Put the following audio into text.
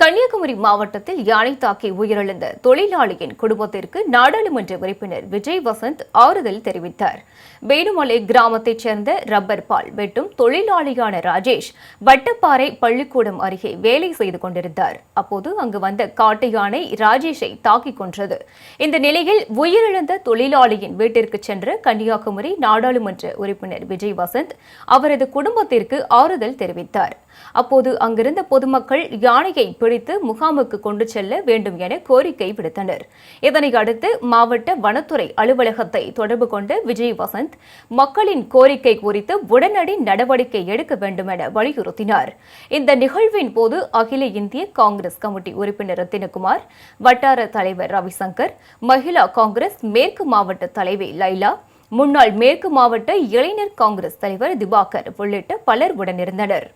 கன்னியாகுமரி மாவட்டத்தில் யானை தாக்கி உயிரிழந்த தொழிலாளியின் குடும்பத்திற்கு நாடாளுமன்ற உறுப்பினர் விஜய் வசந்த் ஆறுதல் தெரிவித்தார். வேணுமலை கிராமத்தைச் சேர்ந்த ரப்பர் பால் வெட்டும் தொழிலாளியான ராஜேஷ் வட்டப்பாறை பள்ளிக்கூடம் அருகே வேலை செய்து கொண்டிருந்தார். அப்போது அங்கு வந்த காட்டு யானை ராஜேஷை தாக்கிக் கொன்றது. இந்த நிலையில் உயிரிழந்த தொழிலாளியின் வீட்டிற்கு சென்ற கன்னியாகுமரி நாடாளுமன்ற உறுப்பினர் விஜய் வசந்த் அவரது குடும்பத்திற்கு ஆறுதல் தெரிவித்தார். அப்போது அங்கிருந்த பொதுமக்கள் யானையை பிடித்து முகாமுக்கு கொண்டு செல்ல வேண்டும் என கோரிக்கை விடுத்தனர். இதனை அடுத்து மாவட்ட வனத்துறை அலுவலகத்தை தொடர்பு கொண்ட விஜய் வசந்த் மக்களின் கோரிக்கை குறித்து உடனடி நடவடிக்கை எடுக்க வேண்டும் என வலியுறுத்தினார். இந்த நிகழ்வின் போது அகில இந்திய காங்கிரஸ் கமிட்டி உறுப்பினர் ரத்தினகுமார், வட்டார தலைவர் ரவிசங்கர், மகிழா காங்கிரஸ் மேற்கு மாவட்ட தலைவி லைலா, முன்னாள் மேற்கு மாவட்ட இளைஞர் காங்கிரஸ் தலைவர் திவாகர் உள்ளிட்ட பலர் உடனிருந்தனர்.